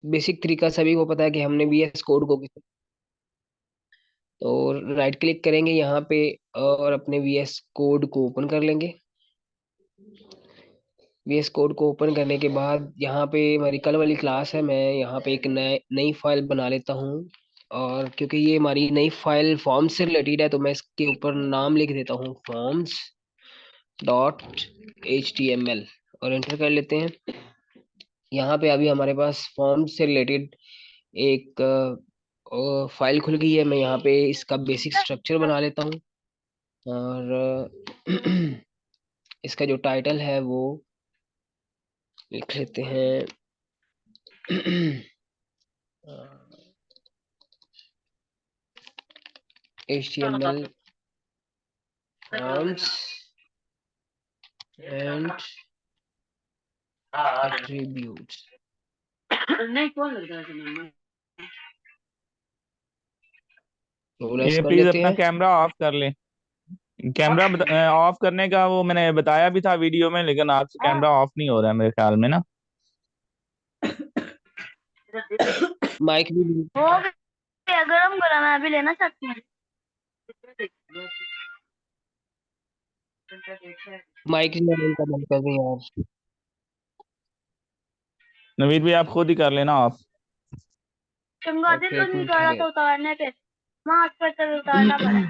Basic तरीका सभी को पता है कि हमने VS कोड को तो राइट क्लिक करेंगे यहाँ पे और अपने VS कोड को ओपन कर लेंगे। VS कोड को ओपन करने के बाद यहाँ पे हमारी कल वाली क्लास है, मैं यहाँ पे एक नई फाइल बना लेता हूँ। और क्योंकि ये हमारी नई फाइल फॉर्म्स से रिलेटेड है तो मैं इसके ऊपर नाम लिख देता हूँ forms.html और एंटर कर लेते हैं। यहाँ पे अभी हमारे पास फॉर्म्स से रिलेटेड एक फाइल खुल गई है। मैं यहाँ पे इसका बेसिक स्ट्रक्चर बना लेता हूँ और इसका जो टाइटल है वो लिख लेते हैं HTML forms and attributes। नहीं कौन लग रहा है प्रोग्रेस ये कर प्लीज लेते अपना हैं। कैमरा ऑफ कर ले। कैमरा ऑफ करने का वो मैंने बताया भी था वीडियो में, लेकिन आपसे कैमरा ऑफ नहीं हो रहा है मेरे ख्याल में ना। माइक भी हो गया गरम गरम मैं अभी लेना चाहती हूँ। माइक नहीं का बंद कर दें यार। नवीद भाई आप खुद ही कर लेना ऑफ। चंगा दिन ओके तो एक नहीं मिनट कर रहा है। था उतारने पे वहां पर तब उतारना पड़ा।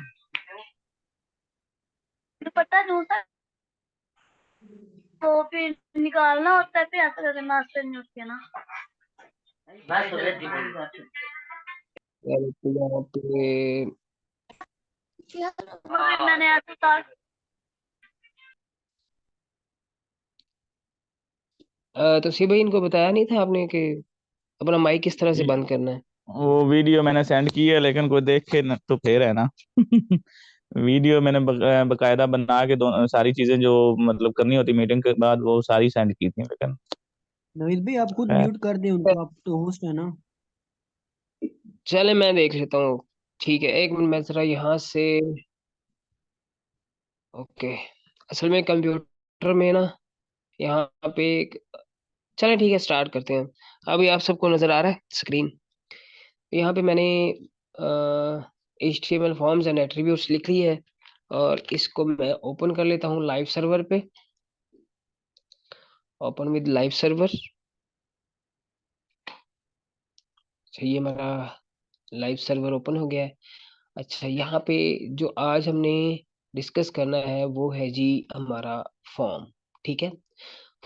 तो पता है दूसरा तो फिर निकालना होता है फिर ऐसा करके नाश्ते नहीं होती है ना। यार, तो यहाँ पे मैंने ऐसे उतार तो सी भाई इनको बताया नहीं था आपने कि अपना माइक किस तरह से बंद करना है। वो वीडियो मैंने सेंड की है, लेकिन कोई देख के तो फिर है ना। वीडियो मैंने बकायदा बना के दो सारी चीजें जो मतलब करनी होती मीटिंग के बाद वो सारी सेंड की थी, लेकिन नवीद भाई आप खुद खैर। म्यूट कर दें उनको, आप तो होस्ट है ना। चले मैं देख लेता हूँ। ठीक है एक मिनट मैं जरा यहाँ से। ओके। असल में कंप्यूटर में ना यहाँ पे एक, चले ठीक है स्टार्ट करते हैं। अभी आप सबको नजर आ रहा है स्क्रीन। यहाँ पे मैंने HTML फॉर्म्स एंड एट्रीब्यूट्स लिख ली है और इसको मैं ओपन कर लेता हूँ लाइव सर्वर पे। Open with live server. अच्छा ये हमारा लाइव सर्वर ओपन हो गया है। अच्छा यहाँ पे जो आज हमने डिस्कस करना है वो है जी हमारा फॉर्म। ठीक है।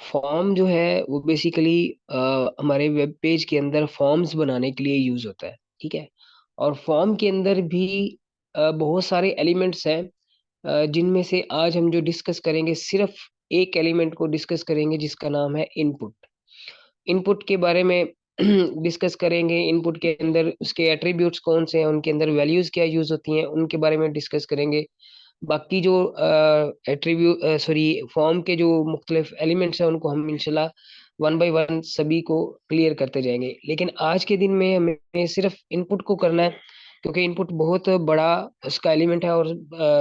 फॉर्म जो है वो बेसिकली हमारे वेब पेज के अंदर फॉर्म्स बनाने के लिए यूज होता है। ठीक है। और फॉर्म के अंदर भी बहुत सारे एलिमेंट्स हैं जिनमें से आज हम जो डिस्कस करेंगे सिर्फ एक एलिमेंट को डिस्कस करेंगे जिसका नाम है इनपुट। इनपुट के बारे में डिस्कस करेंगे। इनपुट के अंदर उसके एट्रीब्यूट्स कौन से हैं, उनके अंदर वैल्यूज क्या यूज होती हैं, उनके बारे में डिस्कस करेंगे। बाकी जो एट्रीब्यूट सॉरी फॉर्म के जो मुख्तलिफ एलिमेंट्स हैं उनको हम इंशाल्लाह वन बाय वन सभी को क्लियर करते जाएंगे। लेकिन आज के दिन में हमें सिर्फ इनपुट को करना है क्योंकि इनपुट बहुत बड़ा उसका एलिमेंट है और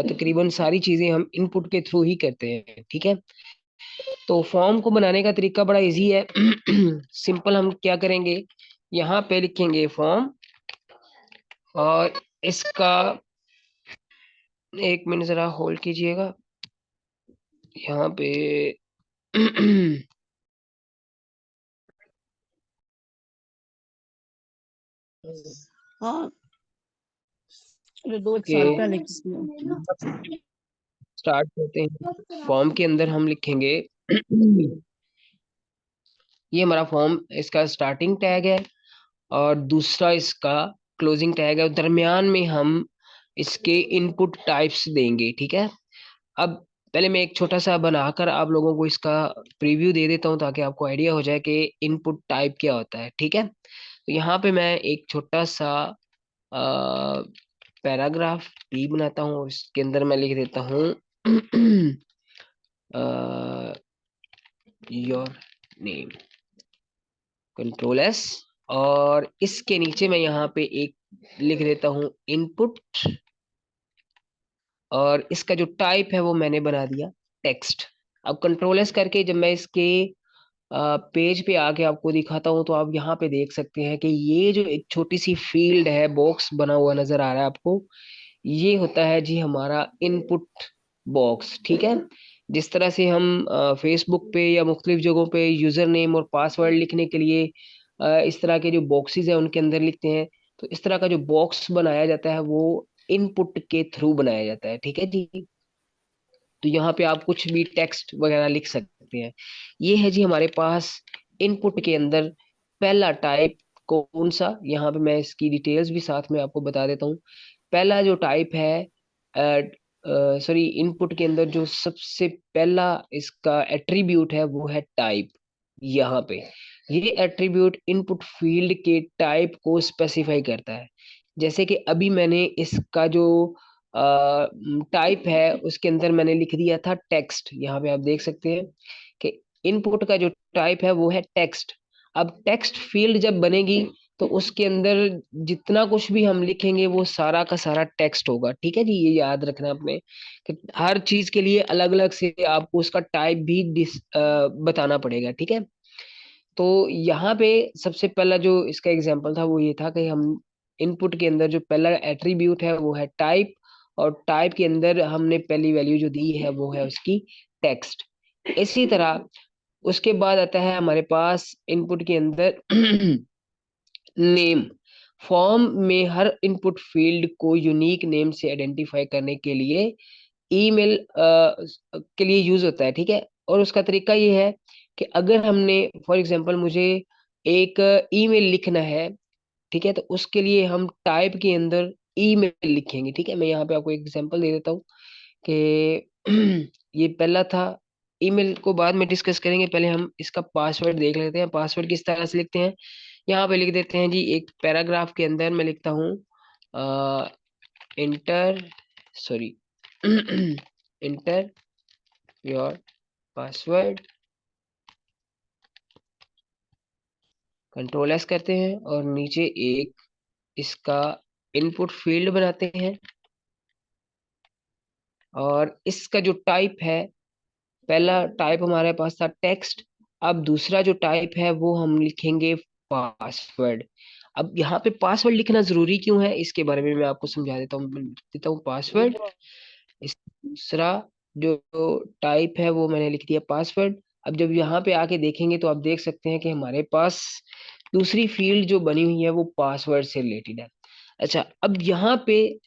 तकरीबन सारी चीजें हम इनपुट के थ्रू ही करते हैं। ठीक है। तो फॉर्म को बनाने का तरीका बड़ा इजी है। सिंपल हम क्या करेंगे, यहाँ पे लिखेंगे फॉर्म और इसका, एक मिनट जरा होल्ड कीजिएगा यहाँ पे। हाँ, ये दो एक के साल पहले किसी स्टार्ट करते हैं। फॉर्म के अंदर हम लिखेंगे ये हमारा फॉर्म, इसका स्टार्टिंग टैग है और दूसरा इसका क्लोजिंग टैग है और दरमियान में हम इसके इनपुट टाइप्स देंगे। ठीक है। अब पहले मैं एक छोटा सा बनाकर आप लोगों को इसका प्रीव्यू दे देता हूं ताकि आपको आइडिया हो जाए कि इनपुट टाइप क्या होता है। ठीक है। तो यहाँ पे मैं एक छोटा सा पैराग्राफ भी बनाता हूँ और इसके अंदर मैं लिख देता हूँ योर नेम, कंट्रोल एस। और इसके नीचे मैं यहाँ पे एक लिख देता हूँ इनपुट और इसका जो टाइप है वो मैंने बना दिया टेक्स्ट। अब कंट्रोल एस करके जब मैं इसके पेज पे आके आपको दिखाता हूँ, तो आप यहाँ पे देख सकते हैं कि ये जो एक छोटी सी फील्ड है, बॉक्स बना हुआ नजर आ रहा है आपको, ये होता है जी हमारा इनपुट बॉक्स। ठीक है, जिस तरह से हम फेसबुक पे या मुख्तलिफ जगहों पे यूजर नेम और पासवर्ड लिखने के लिए इस तरह के जो बॉक्सेस हैं उनके अंदर लिखते हैं, तो इस तरह का जो बॉक्स बनाया जाता है वो इनपुट के थ्रू बनाया जाता है। ठीक है जी, तो यहाँ पे आप कुछ भी टेक्स्ट वगैरह लिख सकते हैं। ये है जी हमारे पास इनपुट के अंदर पहला टाइप कौन सा, यहाँ पे मैं इसकी डिटेल्स भी साथ में आपको बता देता हूँ। पहला जो टाइप है, सॉरी, इनपुट के अंदर जो सबसे पहला इसका एट्रीब्यूट है वो है टाइप। यहाँ पे ये एट्रीब्यूट इनपुट फील्ड के टाइप को स्पेसिफाई करता है। जैसे कि अभी मैंने इसका जो टाइप है उसके अंदर मैंने लिख दिया था टेक्स्ट। यहाँ पे आप देख सकते हैं कि इनपुट का जो टाइप है वो है टेक्स्ट। अब टेक्स्ट फील्ड जब बनेगी तो उसके अंदर जितना कुछ भी हम लिखेंगे वो सारा का सारा टेक्स्ट होगा। ठीक है जी, ये याद रखना आपने कि हर चीज के लिए अलग अलग से आपको उसका टाइप भी बताना पड़ेगा। ठीक है, तो यहाँ पे सबसे पहला जो इसका एग्जांपल था वो ये था कि हम इनपुट के अंदर जो पहला एट्रीब्यूट है वो है टाइप, और टाइप के अंदर हमने पहली वैल्यू जो दी है वो है उसकी टेक्स्ट। इसी तरह उसके बाद आता है हमारे पास इनपुट के अंदर नेम। फॉर्म में हर इनपुट फील्ड को यूनिक नेम से आइडेंटिफाई करने के लिए ईमेल के लिए यूज होता है। ठीक है, और उसका तरीका ये है कि अगर हमने फॉर एग्जांपल मुझे एक ईमेल लिखना है, ठीक है, तो उसके लिए हम टाइप के अंदर ईमेल लिखेंगे। ठीक है, मैं यहाँ पे आपको एग्जांपल दे देता हूँ कि ये पहला था। ईमेल को बाद में डिस्कस करेंगे, पहले हम इसका पासवर्ड देख लेते हैं। पासवर्ड किस तरह से लिखते हैं, यहाँ पे लिख देते हैं जी, एक पैराग्राफ के अंदर मैं लिखता हूँ inter sorry inter your password, control S करते हैं और नीचे एक इसका इनपुट फील्ड बनाते हैं, और इसका जो टाइप है, पहला टाइप हमारे पास था टेक्स्ट, अब दूसरा जो टाइप है वो हम लिखेंगे पासवर्ड। अब यहाँ पे पासवर्ड लिखना जरूरी क्यों है इसके बारे में मैं आपको समझा देता हूँ। मैं लिख देता हूँ पासवर्ड, इस दूसरा जो टाइप है वो मैंने लिख दिया पासवर्ड। अब जब यहाँ पे आके देखेंगे तो आप देख सकते हैं कि हमारे पास दूसरी फील्ड जो बनी हुई है वो पासवर्ड से रिलेटेड है। अच्छा, अब यहाँ पे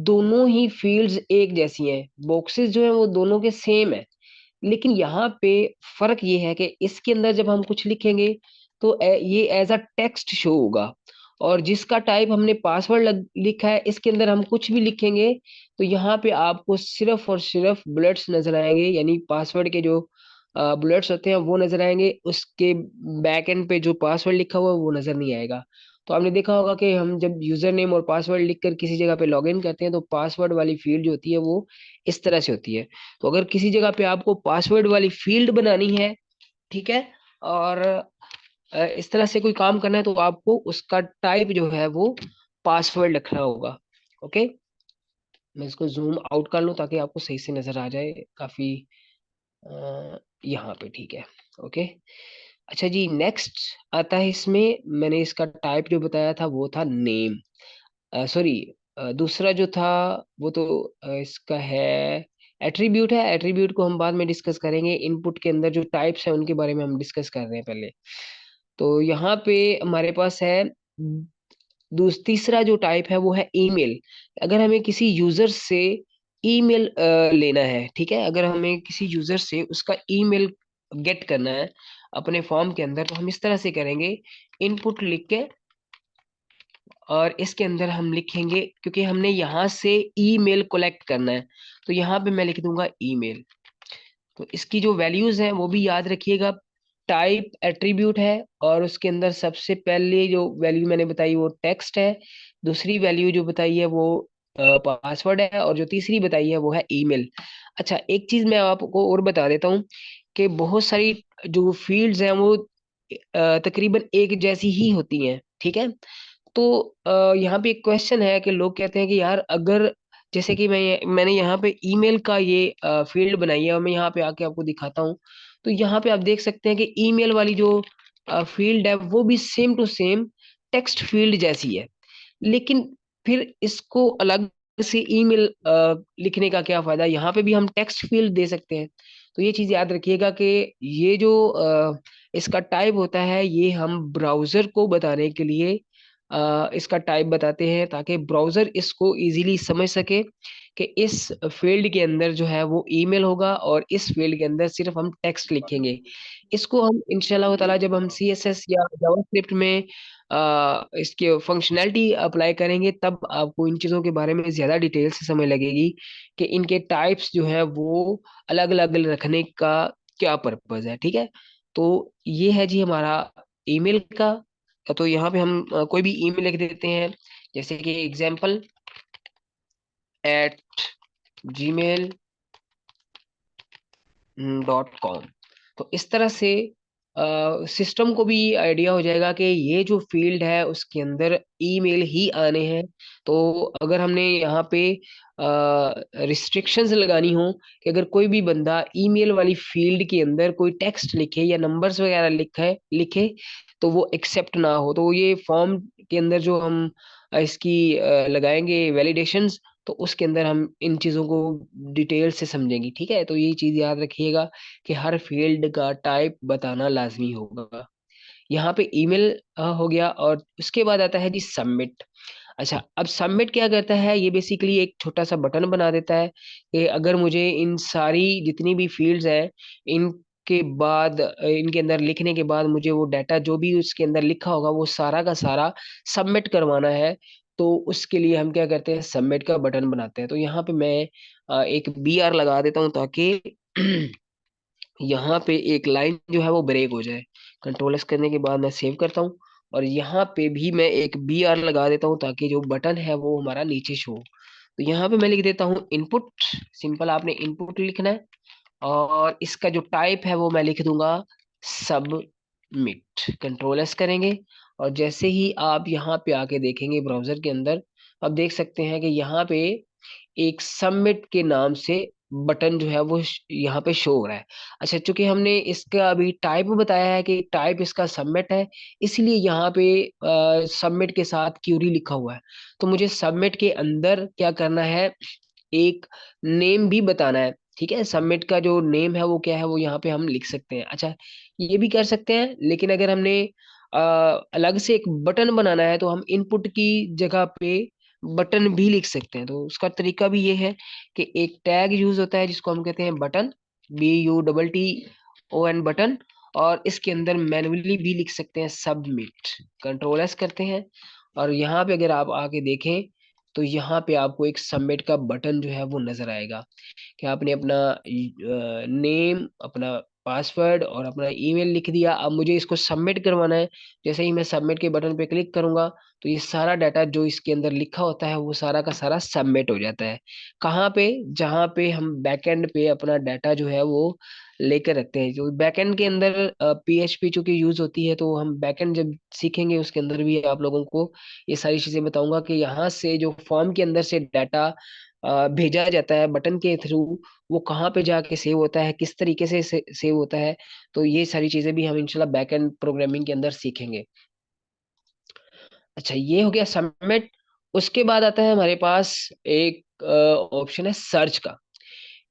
दोनों ही फील्ड्स एक जैसी हैं, बॉक्सेस जो है वो दोनों के सेम है, लेकिन यहाँ पे फर्क ये है कि इसके अंदर जब हम कुछ लिखेंगे तो ये एज अ टेक्स्ट शो होगा, और जिसका टाइप हमने पासवर्ड लिखा है इसके अंदर हम कुछ भी लिखेंगे तो यहाँ पे आपको सिर्फ और सिर्फ बुलेट्स नजर आएंगे, यानी पासवर्ड के जो बुलेट्स होते हैं वो नजर आएंगे, उसके बैक एंड पे जो पासवर्ड लिखा हुआ है वो नजर नहीं आएगा। तो आपने देखा होगा कि हम जब यूजर नेम और पासवर्ड लिखकर किसी जगह पे लॉगिन करते हैं तो पासवर्ड वाली फील्ड जो होती है वो इस तरह से होती है। तो अगर किसी जगह पे आपको पासवर्ड वाली फील्ड बनानी है, ठीक है, और इस तरह से कोई काम करना है तो आपको उसका टाइप जो है वो पासवर्ड रखना होगा। ओके, मैं इसको जूम आउट कर लूं ताकि आपको सही से नजर आ जाए काफी यहाँ पे। ठीक है, ओके। अच्छा जी, नेक्स्ट आता है इसमें, मैंने इसका टाइप जो बताया था वो था नेम, सॉरी, दूसरा जो था वो तो इसका है एट्रीब्यूट है। एट्रीब्यूट को हम बाद में डिस्कस करेंगे, इनपुट के अंदर जो टाइप्स हैं उनके बारे में हम डिस्कस कर रहे हैं पहले। तो यहाँ पे हमारे पास है तीसरा जो टाइप है वो है ईमेल। अगर हमें किसी यूजर से ईमेल लेना है, ठीक है, अगर हमें किसी यूजर से उसका ईमेल गेट करना है अपने फॉर्म के अंदर, तो हम इस तरह से करेंगे, इनपुट लिख के और इसके अंदर हम लिखेंगे, क्योंकि हमने यहाँ से ईमेल कलेक्ट करना है तो यहाँ पे मैं लिख दूंगा ईमेल। तो इसकी जो वैल्यूज हैं वो भी याद रखिएगा, टाइप एट्रीब्यूट है और उसके अंदर सबसे पहले जो वैल्यू मैंने बताई वो टेक्स्ट है, दूसरी वैल्यू जो बताई है वो पासवर्ड है, और जो तीसरी बताई है वो है ईमेल। अच्छा, एक चीज मैं आपको और बता देता हूँ कि बहुत सारी जो फील्ड्स हैं वो तकरीबन एक जैसी ही होती हैं। ठीक है, तो यहाँ पे एक क्वेश्चन है कि लोग कहते हैं कि यार अगर जैसे कि मैंने यहाँ पे ईमेल का ये फील्ड बनाई है और मैं यहाँ पे आके आपको दिखाता हूँ, तो यहाँ पे आप देख सकते हैं कि ईमेल वाली जो फील्ड है वो भी same to same text field जैसी है, लेकिन फिर इसको अलग से ईमेल लिखने का क्या फायदा, यहाँ पे भी हम टेक्स्ट फील्ड दे सकते हैं। तो ये चीज याद रखिएगा कि ये जो इसका टाइप होता है ये हम ब्राउजर को बताने के लिए इसका टाइप बताते हैं, ताकि ब्राउजर इसको इजीली समझ सके कि इस फील्ड के अंदर जो है वो ईमेल होगा और इस फील्ड के अंदर सिर्फ हम टेक्स्ट लिखेंगे। इसको हम इंशाल्लाह ताला जब हम CSS या जावास्क्रिप्ट में इसके फंक्शनैलिटी अप्लाई करेंगे तब आपको इन चीज़ों के बारे में ज़्यादा डिटेल से समझ लगेगी कि इनके टाइप्स जो है वो अलग अलग रखने का क्या पर्पज है। ठीक है, तो ये है जी हमारा ईमेल का। तो यहाँ पे हम कोई भी ईमेल लिख देते हैं, जैसे कि example@gmail.com। तो इस तरह से सिस्टम को भी आइडिया हो जाएगा कि ये जो फील्ड है उसके अंदर ईमेल ही आने हैं। तो अगर हमने यहाँ पे रिस्ट्रिक्शंस लगानी हो कि अगर कोई भी बंदा ईमेल वाली फील्ड के अंदर कोई टेक्स्ट लिखे या नंबर्स वगैरह लिखे तो वो एक्सेप्ट ना हो, तो ये फॉर्म के अंदर जो हम इसकी लगाएंगे वैलिडेशंस, तो उसके अंदर हम इन चीज़ों को डिटेल से समझेंगे। ठीक है, तो ये चीज़ याद रखिएगा कि हर फील्ड का टाइप बताना लाजमी होगा। यहाँ पे ईमेल हो गया, और उसके बाद आता है जी सबमिट। अच्छा, अब सबमिट क्या करता है, ये बेसिकली एक छोटा सा बटन बना देता है कि अगर मुझे इन सारी जितनी भी फील्ड्स हैं इनके बाद इनके अंदर लिखने के बाद मुझे वो डाटा जो भी उसके अंदर लिखा होगा वो सारा का सारा सबमिट करवाना है, तो उसके लिए हम क्या करते हैं, सबमिट का बटन बनाते हैं। तो यहाँ पे मैं एक BR लगा देता हूँ ताकि यहाँ पे एक लाइन जो है वो ब्रेक हो जाए। कंट्रोल एस करने के बाद मैं सेव करता हूँ, और यहाँ पे भी मैं एक BR लगा देता हूँ ताकि जो बटन है वो हमारा नीचे शो हो। तो यहाँ पे मैं लिख देता हूँ इनपुट। सिंपल आपने इनपुट लिखना है, और इसका जो टाइप है वो मैं लिख दूंगा सबमिट। कंट्रोल एस करेंगे, और जैसे ही आप यहाँ पे आके देखेंगे ब्राउजर के अंदर, आप देख सकते हैं कि यहाँ पे एक सबमिट के नाम से बटन जो है वो यहाँ पे शो हो रहा है। अच्छा, चूंकि हमने इसका अभी टाइप बताया है कि टाइप इसका सबमिट है, इसलिए यहाँ पे सबमिट के साथ क्यूरी लिखा हुआ है। तो मुझे सबमिट के अंदर क्या करना है, एक नेम भी बताना है। ठीक है, सबमिट का जो नेम है वो क्या है वो यहाँ पे हम लिख सकते हैं। अच्छा, ये भी कर सकते हैं, लेकिन अगर हमने अलग से एक बटन बनाना है तो हम इनपुट की जगह पे बटन भी लिख सकते हैं। तो उसका तरीका भी ये है कि एक टैग यूज होता है जिसको हम कहते हैं बटन, BUTTON बटन, और इसके अंदर मैन्युअली भी लिख सकते हैं सबमिट। कंट्रोल एस करते हैं, और यहाँ पे अगर आप आके देखें तो यहाँ पे आपको एक सबमिट का बटन जो है वो नजर आएगा कि आपने अपना नेम, अपना पासवर्ड और अपना ईमेल लिख दिया। अब मुझे इसको सबमिट करवाना है। जैसे ही मैं सबमिट के बटन पे क्लिक करूंगा तो ये सारा डाटा जो इसके अंदर लिखा होता है वो सारा का सारा सबमिट हो जाता है। कहाँ पे, जहाँ पे हम बैकएंड पे अपना डाटा जो है वो लेकर रखते हैं। जो बैकएंड के अंदर PHP चूंकि यूज होती है, तो हम बैकएंड जब सीखेंगे उसके अंदर भी आप लोगों को ये सारी चीजें बताऊंगा कि यहाँ से जो फॉर्म के अंदर से डाटा भेजा जाता है बटन के थ्रू, वो कहाँ पे जाके सेव होता है, किस तरीके से सेव होता है। तो ये सारी चीजें भी हम इंशाल्लाह बैकएंड प्रोग्रामिंग के अंदर सीखेंगे। अच्छा, ये हो गया सबमिट। उसके बाद आता है हमारे पास एक ऑप्शन है सर्च का,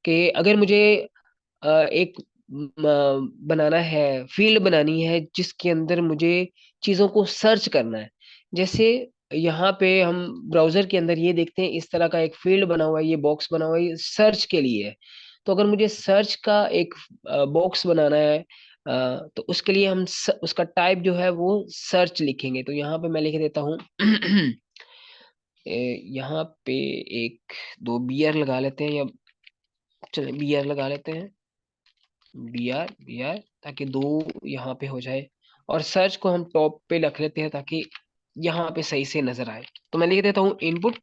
कि अगर मुझे एक बनाना है, फील्ड बनानी है जिसके अंदर मुझे चीजों को सर्च करना है। जैसे यहाँ पे हम ब्राउजर के अंदर ये देखते हैं इस तरह का एक फील्ड बना हुआ है, ये बॉक्स बना हुआ है, ये सर्च के लिए है। तो अगर मुझे सर्च का एक बॉक्स बनाना है तो उसके लिए हम उसका टाइप जो है वो सर्च लिखेंगे। तो यहाँ पे मैं लिख देता हूँ यहाँ पे एक दो BR लगा लेते हैं, या चले BR लगा लेते हैं, BR ताकि दो यहाँ पे हो जाए। और सर्च को हम टॉप पे रख लेते हैं ताकि यहाँ पे सही से नजर आए। तो मैं लिख देता हूँ इनपुट,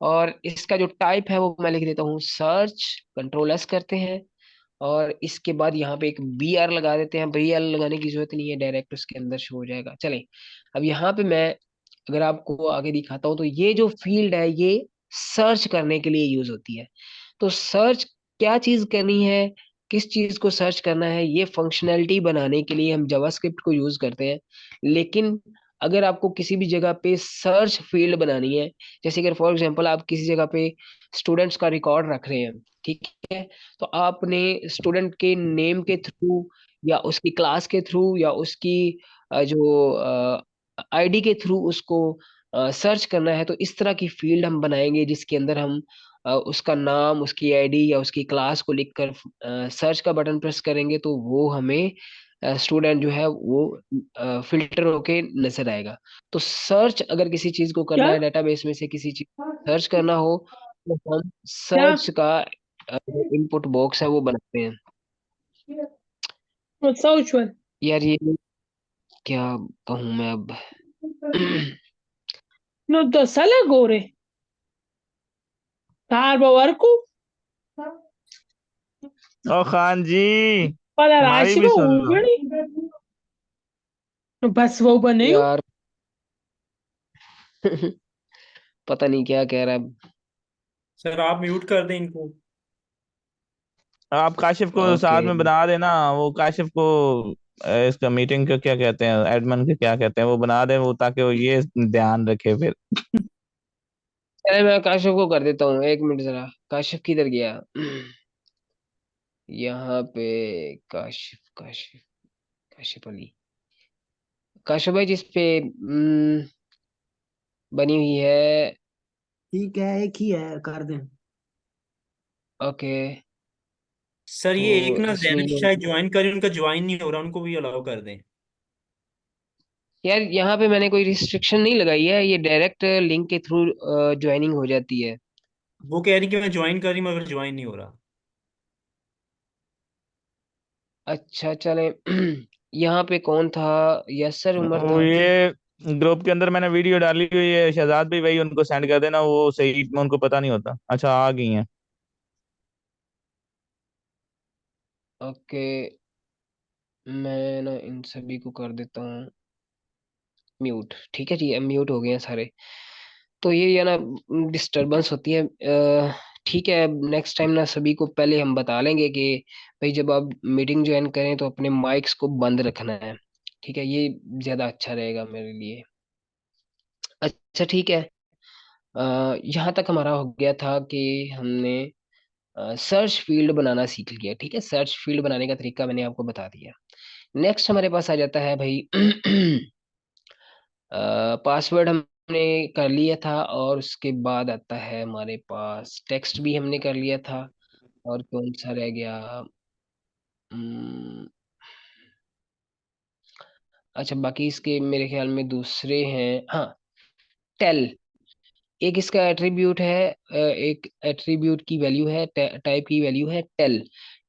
और इसका जो टाइप है वो मैं लिख देता हूँ सर्च। कंट्रोल एस करते हैं, और इसके बाद यहाँ पे एक BR लगा देते हैं। BR लगाने की जरूरत नहीं है, डायरेक्ट उसके अंदर शो हो जाएगा। चलें, अब यहाँ पे मैं अगर आपको आगे दिखाता हूँ, तो ये जो फील्ड है ये सर्च करने के लिए यूज होती है। तो सर्च क्या चीज करनी है, किस चीज को सर्च करना है, ये फंक्शनैलिटी बनाने के लिए हम जावास्क्रिप्ट को यूज करते हैं। लेकिन अगर आपको किसी भी जगह पे सर्च फील्ड बनानी है, जैसे अगर फॉर एग्जांपल आप किसी जगह पे स्टूडेंट्स का रिकॉर्ड रख रहे हैं, ठीक है, तो आपने स्टूडेंट के नेम के थ्रू या उसकी क्लास के थ्रू या उसकी जो आईडी के थ्रू उसको सर्च करना है, तो इस तरह की फील्ड हम बनाएंगे जिसके अंदर हम उसका नाम, उसकी आईडी या उसकी क्लास को लिखकर सर्च का बटन प्रेस करेंगे, तो वो हमें स्टूडेंट जो है वो फिल्टर होके नजर आएगा। तो सर्च अगर किसी चीज को करना क्या है, डेटाबेस में से किसी चीज सर्च करना हो, तो हम क्या सर्च का इनपुट बॉक्स है वो बनाते हैं। What's usual? यार ये क्या कहूँ मैं अब। No to sala gore. Tarbo barco. O Khan ji, Para हमारी भी राशिको सुन लो। उगड़ी. बस वो बने हो. यार पता नहीं क्या कह रहा है। सर आप म्यूट कर दें इनको। आप काशिफ को ओके, साथ में बना देना, वो काशिफ को इसका मीटिंग का क्या कहते हैं, एडमिन के क्या कहते हैं, वो बना दे वो, ताकि वो ये ध्यान रखे फिर। चले मैं काशिफ को कर देता हूँ, एक मिनट जरा। काशिफ किधर गया? यहाँ पे काशिफ काशिफ काशिफ अली, काशिफ भाई जिस पे बनी हुई है। ठीक है, एक ही है, कर दें। ओके, सर तो ये एक ना इसमें जैनब ये शायद ज्वाइन करें, उनका ज्वाइन नहीं हो रहा, उनको भी अलाउ कर दें। यार यहाँ पे मैंने कोई रिस्ट्रिक्शन नहीं लगाई है, ये डायरेक्ट लिंक के थ्रू ज्वाइनिंग हो जाती है। वो कह रही कि मैं ज्वाइन कर रही मगर ज्वाइन नहीं हो रहा। अच्छा चले। यहाँ पे कौन था? यसर उमर वो था। ये ग्रुप के अंदर मैंने वीडियो डाली हुई है, शहजाद भी वही उनको सेंड कर देना, वो सही में उनको पता नहीं होता। अच्छा आ गई हैं। ओके, मैं ना इन सभी को कर देता हूँ म्यूट। ठीक है जी, अब म्यूट हो गए हैं सारे। तो ये ना डिस्टरबेंस होती है। ठीक है, नेक्स्ट टाइम ना सभी को पहले हम बता लेंगे कि भाई जब आप मीटिंग ज्वाइन करें तो अपने माइक्स को बंद रखना है। ठीक है, ये ज्यादा अच्छा रहेगा मेरे लिए। अच्छा ठीक है। यहाँ तक हमारा हो गया था कि हमने सर्च फील्ड बनाना सीख लिया। ठीक है, सर्च फील्ड बनाने का तरीका मैंने आपको बता दिया। नेक्स्ट हमारे पास आ जाता है भाई पासवर्ड हमने कर लिया था, और उसके बाद आता है हमारे पास टेक्स्ट भी हमने कर लिया था। और कौन सा रह गया? हम्म, अच्छा बाकी इसके मेरे ख्याल में दूसरे हैं। हाँ, टेल एक इसका एट्रीब्यूट है, एक एट्रीब्यूट की वैल्यू है, टाइप की वैल्यू है टेल।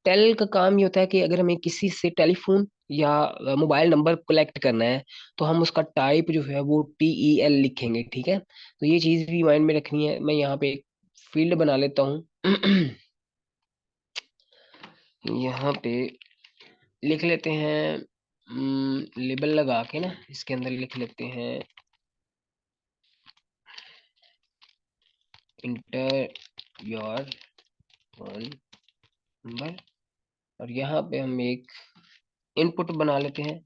टेल का काम ये होता है कि अगर हमें किसी से टेलीफोन या मोबाइल नंबर कलेक्ट करना है, तो हम उसका टाइप जो है वो TEL लिखेंगे। ठीक है, तो ये चीज भी माइंड में रखनी है। मैं यहाँ पे एक फील्ड बना लेता हूँ। यहाँ पे लिख लेते हैं, लेबल लगा के ना इसके अंदर लिख लेते हैं इंटर योर फोन नंबर। और यहाँ पे हम एक इनपुट बना लेते हैं,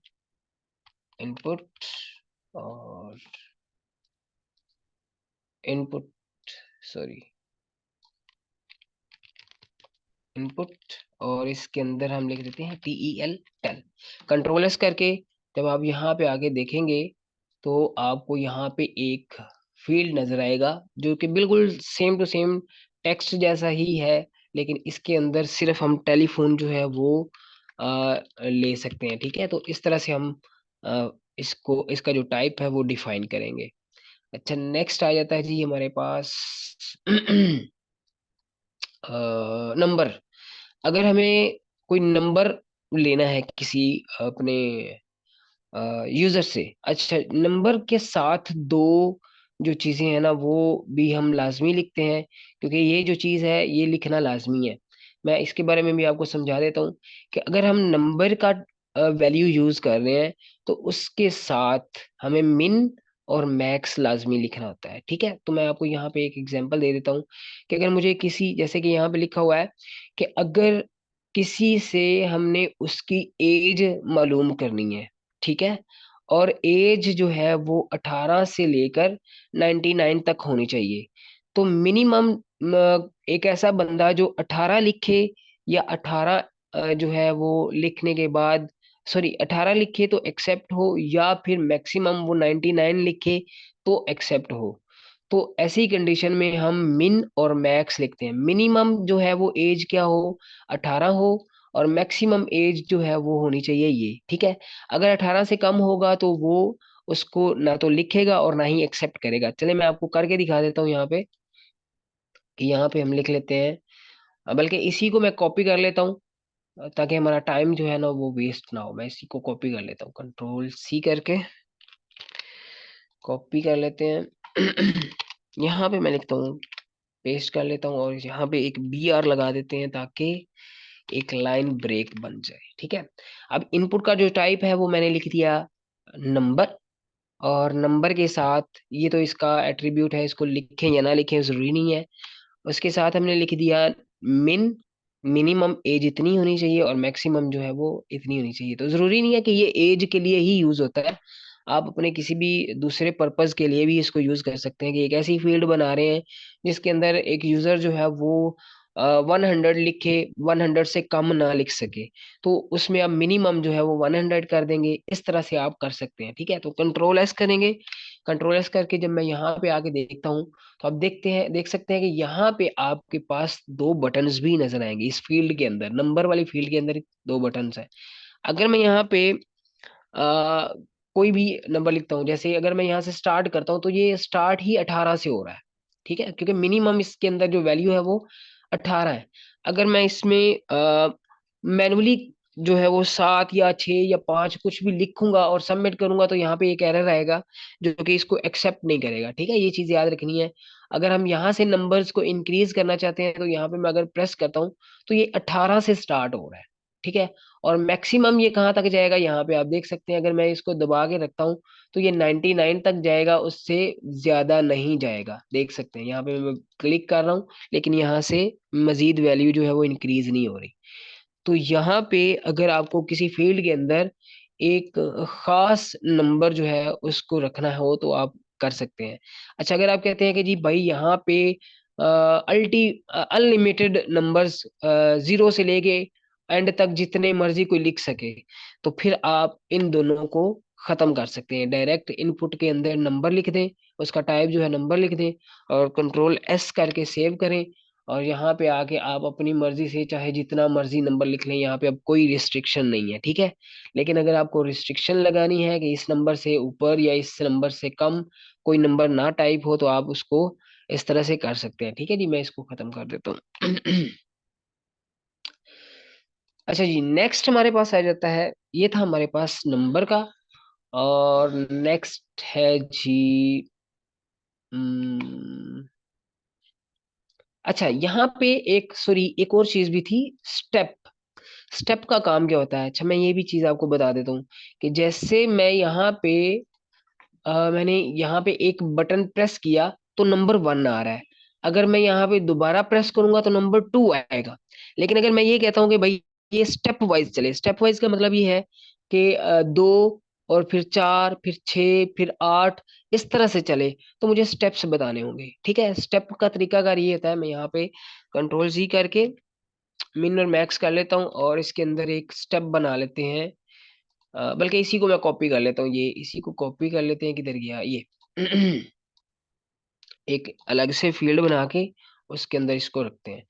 इनपुट। और इनपुट, सॉरी, इनपुट। और इसके अंदर हम लिख देते हैं TEL, टेल। कंट्रोल एस करके जब आप यहाँ पे आगे देखेंगे, तो आपको यहाँ पे एक फील्ड नजर आएगा जो कि बिल्कुल सेम टू सेम टेक्स्ट जैसा ही है, लेकिन इसके अंदर सिर्फ हम टेलीफोन जो है वो ले सकते हैं। ठीक है, तो इस तरह से हम इसको, इसका जो टाइप है वो डिफाइन करेंगे। अच्छा नेक्स्ट आ जाता है जी हमारे पास नंबर। अगर हमें कोई नंबर लेना है किसी अपने यूजर से, अच्छा नंबर के साथ दो जो चीजें हैं ना वो भी हम लाजमी लिखते हैं, क्योंकि ये जो चीज है ये लिखना लाजमी है। मैं इसके बारे में भी आपको समझा देता हूँ कि अगर हम नंबर का वैल्यू यूज कर रहे हैं, तो उसके साथ हमें मिन और मैक्स लाजमी लिखना होता है। ठीक है, तो मैं आपको यहाँ पे एक एग्जांपल दे देता हूँ कि अगर मुझे किसी, जैसे कि यहाँ पे लिखा हुआ है कि अगर किसी से हमने उसकी एज मालूम करनी है, ठीक है। और एज जो है वो 18 से लेकर 99 तक होनी चाहिए। तो मिनिमम एक ऐसा बंदा जो 18 लिखे, या 18 जो है वो लिखने के बाद, सॉरी 18 लिखे तो एक्सेप्ट हो, या फिर मैक्सिमम वो 99 लिखे तो एक्सेप्ट हो। तो ऐसी कंडीशन में हम मिन और मैक्स लिखते हैं। मिनिमम जो है वो एज क्या हो, 18 हो, और मैक्सिमम एज जो है वो होनी चाहिए ये, ठीक है। अगर 18 से कम होगा तो वो उसको ना तो लिखेगा और ना ही एक्सेप्ट करेगा। चले मैं आपको करके दिखा देता हूँ यहाँ पे, कि यहाँ पे हम लिख लेते हैं। बल्कि इसी को मैं कॉपी कर लेता हूँ, ताकि हमारा टाइम जो है ना वो वेस्ट ना हो। मैं इसी को कॉपी कर लेता हूँ, कंट्रोल सी करके कॉपी कर लेते हैं। यहाँ पे मैं लिखता हूँ, पेस्ट कर लेता हूँ, और यहाँ पे एक बी आर लगा देते हैं ताकि एक लाइन ब्रेक बन जाए, ठीक है। अब इनपुट का जो टाइप है वो मैंने लिख दिया नंबर, और नंबर के साथ ये तो इसका एट्रीब्यूट है, इसको लिखें या ना लिखें जरूरी नहीं है। उसके साथ हमने लिख दिया मिन, मिनिमम एज इतनी होनी चाहिए और मैक्सिमम जो है वो इतनी होनी चाहिए। तो जरूरी नहीं है कि ये एज के लिए ही यूज होता है, आप अपने किसी भी दूसरे पर्पस के लिए भी इसको यूज कर सकते हैं। कि एक ऐसी फील्ड बना रहे हैं जिसके अंदर एक यूजर जो है वो 100 लिखे, 100 से कम ना लिख सके, तो उसमें आप मिनिमम जो है वो 100 कर देंगे। इस तरह से आप कर सकते हैं, ठीक है। तो कंट्रोल एस करेंगे, कंट्रोल एस करके जब मैं यहाँ पे आके देखता हूँ, तो आप देख सकते हैं कि यहाँ पे आपके पास दो बटन्स भी नजर आएंगे। इस फील्ड के अंदर, नंबर वाली फील्ड के अंदर दो बटन्स है। अगर मैं यहाँ पे आ, कोई भी नंबर लिखता हूँ, जैसे अगर मैं यहाँ से स्टार्ट करता हूँ, तो ये स्टार्ट ही 18 से हो रहा है, ठीक है, क्योंकि मिनिमम इसके अंदर जो वैल्यू है वो 18 है। अगर मैं इसमें मैनुअली जो है वो 7 या 6 या 5 कुछ भी लिखूंगा और सबमिट करूंगा, तो यहाँ पे एक एरर आएगा जो कि इसको एक्सेप्ट नहीं करेगा, ठीक है। ये चीज याद रखनी है। अगर हम यहाँ से नंबर्स को इंक्रीज करना चाहते हैं, तो यहाँ पे मैं अगर प्रेस करता हूँ, तो ये 18 से स्टार्ट हो रहा है, ठीक है। और मैक्सिमम ये कहाँ तक जाएगा, यहाँ पे आप देख सकते हैं। अगर मैं इसको दबा के रखता हूँ, तो ये 99 तक जाएगा, उससे ज्यादा नहीं जाएगा। देख सकते हैं यहाँ पे मैं क्लिक कर रहा हूँ, लेकिन यहाँ से मजीद वैल्यू जो है वो इंक्रीज नहीं हो रही। तो यहाँ पे अगर आपको किसी फील्ड के अंदर एक खास नंबर जो है उसको रखना हो, तो आप कर सकते हैं। अच्छा, अगर आप कहते हैं कि जी भाई यहाँ पे अल्टी अनलिमिटेड नंबर्स, 0 से लेके एंड तक जितने मर्जी कोई लिख सके, तो फिर आप इन दोनों को खत्म कर सकते हैं। डायरेक्ट इनपुट के अंदर नंबर लिख दें, उसका टाइप जो है नंबर लिख दें, और कंट्रोल एस करके सेव करें। और यहाँ पे आके आप अपनी मर्जी से चाहे जितना मर्जी नंबर लिख लें, यहाँ पे अब कोई रिस्ट्रिक्शन नहीं है, ठीक है। लेकिन अगर आपको रिस्ट्रिक्शन लगानी है कि इस नंबर से ऊपर या इस नंबर से कम कोई नंबर ना टाइप हो, तो आप उसको इस तरह से कर सकते हैं, ठीक है जी। मैं इसको खत्म कर देता हूँ। अच्छा जी, नेक्स्ट हमारे पास आ जाता है, ये था हमारे पास नंबर का। और नेक्स्ट है जी, अच्छा यहाँ पे एक, सॉरी, एक और चीज भी थी, स्टेप। स्टेप का काम क्या होता है? अच्छा, मैं ये भी चीज आपको बता देता हूँ कि जैसे मैं यहाँ पे मैंने यहाँ पे एक बटन प्रेस किया तो नंबर 1 आ रहा है। अगर मैं यहाँ पे दोबारा प्रेस करूंगा तो नंबर 2 आएगा। लेकिन अगर मैं ये कहता हूँ कि भाई ये स्टेप वाइज चले, स्टेप वाइज का मतलब ये है कि 2, और फिर 4, फिर 6, फिर 8, इस तरह से चले, तो मुझे स्टेप्स बताने होंगे, ठीक है। स्टेप का तरीकाकार ये होता है, मैं यहाँ पे कंट्रोल जी करके मिन और मैक्स कर लेता हूँ, और इसके अंदर एक स्टेप बना लेते हैं। बल्कि इसी को मैं कॉपी कर लेता हूँ, ये इसी को कॉपी कर लेते हैं, किधर गया ये। एक अलग से फील्ड बना के उसके अंदर इसको रखते हैं,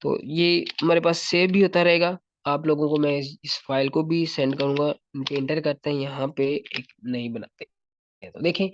तो ये हमारे पास सेव भी होता रहेगा। आप लोगों को मैं इस फाइल को भी सेंड करूंगा। इनके इंटर करते हैं, यहाँ पे एक नई बनाते हैं। तो देखें,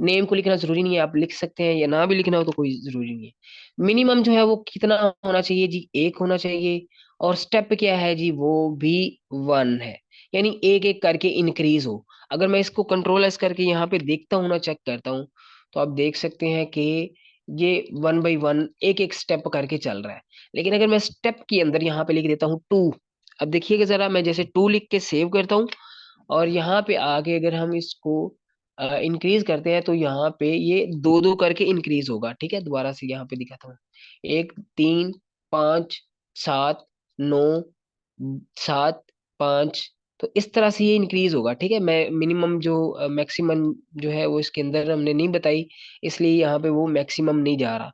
नेम को लिखना जरूरी नहीं है, आप लिख सकते हैं, या ना भी लिखना हो तो कोई जरूरी नहीं है। मिनिमम जो है वो कितना होना चाहिए जी, 1 होना चाहिए। और स्टेप क्या है जी, वो भी 1 है, यानी एक एक करके इंक्रीज हो। अगर मैं इसको कंट्रोल एस करके यहाँ पे देखता हूँ ना, चेक करता हूँ, तो आप देख सकते हैं कि ये 1 बाई 1 एक एक स्टेप करके चल रहा है। लेकिन अगर मैं स्टेप के अंदर यहाँ पे लिख देता हूँ 2, अब देखिएगा जरा, मैं जैसे 2 लिख के सेव करता हूँ, और यहाँ पे आगे अगर हम इसको इंक्रीज करते हैं, तो यहाँ पे ये 2 2 करके इंक्रीज होगा, ठीक है। दोबारा से यहाँ पे दिखाता हूँ, 1 3 5 7 9 7, 5, तो इस तरह से ये इंक्रीज होगा। ठीक है, मैं मिनिमम जो मैक्सिमम जो है वो इसके अंदर हमने नहीं बताई, इसलिए यहाँ पे वो मैक्सिमम नहीं जा रहा।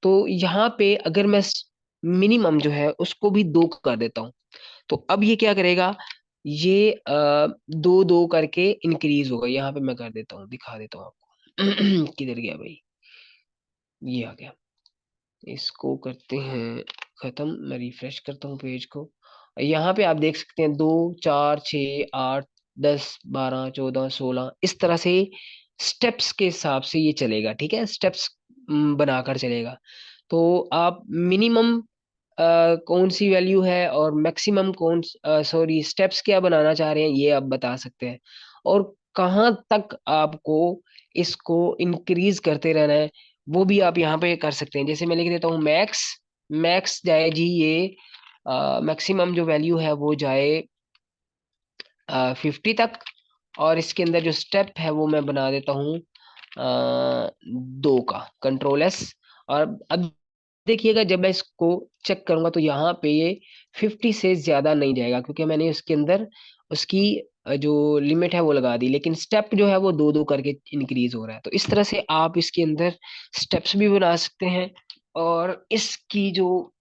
तो यहाँ पे अगर मैं मिनिमम जो है उसको भी 2 कर देता हूँ, तो अब ये क्या करेगा, ये 2 2 करके इंक्रीज होगा। यहाँ पे मैं कर देता हूँ, दिखा देता हूँ आपको। किधर गया भाई, ये आ गया। इसको करते हैं खत्म, मैं रिफ्रेश करता हूँ पेज को। यहाँ पे आप देख सकते हैं 2 4 6 8 10 12 14 16 इस तरह से स्टेप्स के हिसाब से ये चलेगा। ठीक है, स्टेप्स बनाकर चलेगा। तो आप मिनिमम कौन सी वैल्यू है और मैक्सिमम कौन, सॉरी स्टेप्स क्या बनाना चाह रहे हैं ये आप बता सकते हैं, और कहाँ तक आपको इसको इंक्रीज करते रहना है वो भी आप यहाँ पे कर सकते हैं। जैसे मैं लिख देता हूँ मैक्स, मैक्स जाए जी ये मैक्सिमम जो वैल्यू है वो जाए 50 तक, और इसके अंदर जो स्टेप है वो मैं बना देता हूँ 2 का, कंट्रोल एस। और अब देखिएगा जब मैं इसको चेक करूंगा तो यहाँ पे ये 50 से ज्यादा नहीं जाएगा, क्योंकि मैंने उसके अंदर उसकी जो लिमिट है वो लगा दी, लेकिन स्टेप जो है वो 2 2 करके इंक्रीज हो रहा है। तो इस तरह से आप इसके अंदर स्टेप्स भी बना सकते हैं, और इसकी जो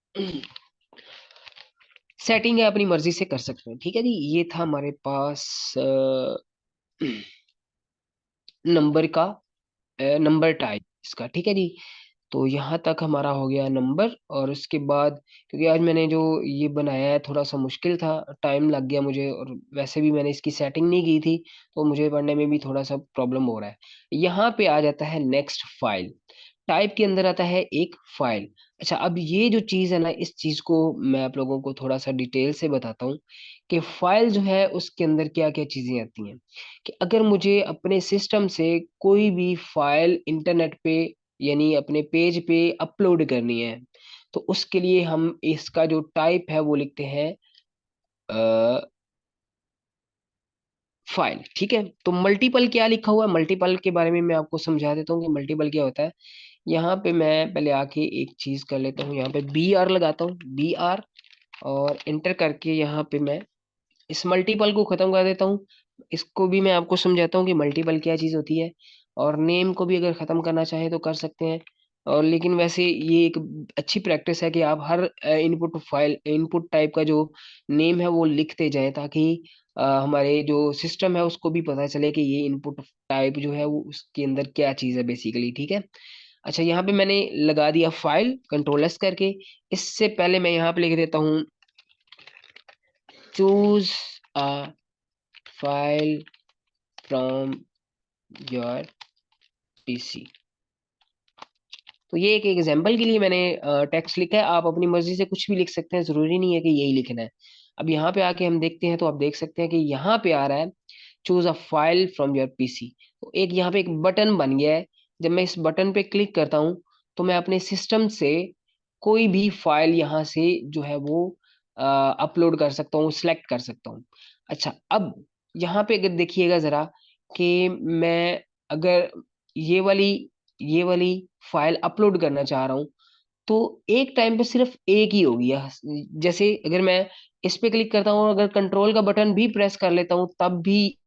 सेटिंग है अपनी मर्जी से कर सकते हैं। ठीक है जी, ये था हमारे पास नंबर का, नंबर टाइप इसका। ठीक है जी, तो यहाँ तक हमारा हो गया नंबर। और उसके बाद क्योंकि आज मैंने जो ये बनाया है थोड़ा सा मुश्किल था, टाइम लग गया मुझे, और वैसे भी मैंने इसकी सेटिंग नहीं की थी, तो मुझे पढ़ने में भी थोड़ा सा प्रॉब्लम हो रहा है। यहाँ पे आ जाता है नेक्स्ट फाइल, टाइप के अंदर आता है एक फाइल। अच्छा, अब ये जो चीज़ है ना, इस चीज़ को मैं आप लोगों को थोड़ा सा डिटेल से बताता हूँ कि फाइल जो है उसके अंदर क्या क्या चीज़ें आती हैं। कि अगर मुझे अपने सिस्टम से कोई भी फाइल इंटरनेट पे यानी अपने पेज पे अपलोड करनी है, तो उसके लिए हम इसका जो टाइप है वो लिखते हैं फाइल। ठीक है, तो मल्टीपल क्या लिखा हुआ है, मल्टीपल के बारे में मैं आपको समझा देता हूँ कि मल्टीपल क्या होता है। यहाँ पे मैं पहले आके एक चीज कर लेता हूँ, यहाँ पे बी आर लगाता हूँ, बी आर, और इंटर करके यहाँ पे मैं इस मल्टीपल को खत्म कर देता हूँ। इसको भी मैं आपको समझाता हूँ कि मल्टीपल क्या चीज होती है, और नेम को भी अगर खत्म करना चाहें तो कर सकते हैं। और लेकिन वैसे ये एक अच्छी प्रैक्टिस है कि आप हर इनपुट फाइल, इनपुट टाइप का जो नेम है वो लिखते जाएं, ताकि हमारे जो सिस्टम है उसको भी पता चले कि ये इनपुट टाइप जो है वो उसके अंदर क्या चीज है बेसिकली। ठीक है, अच्छा यहाँ पे मैंने लगा दिया फाइल, कंट्रोल एस करके। इससे पहले मैं यहाँ पे लिख देता हूँ choose a file from your PC. तो ये एक एग्जांपल के लिए मैंने टेक्स्ट लिखा है, आप अपनी मर्जी से कुछ भी लिख सकते हैं, जरूरी नहीं है कि यही लिखना है। अब यहाँ पे आके हम देखते हैं तो आप देख सकते हैं कि यहाँ पे आ रहा है choose a file from your PC. तो एक यहाँ पे एक बटन बन गया है, जब मैं इस बटन पे क्लिक करता हूँ तो मैं अपने सिस्टम से कोई भी फाइल यहाँ से जो है वो अपलोड कर सकता हूँ, सिलेक्ट कर सकता हूँ। अच्छा, अब यहाँ पे अगर देखिएगा जरा कि मैं अगर ये वाली ये वाली फाइल अपलोड करना चाह रहा हूँ, तो एक टाइम पे सिर्फ एक ही होगी। जैसे अगर मैं इस पे क्लिक करता हूँ, अगर कंट्रोल का बटन भी प्रेस कर लेता हूँ तब भी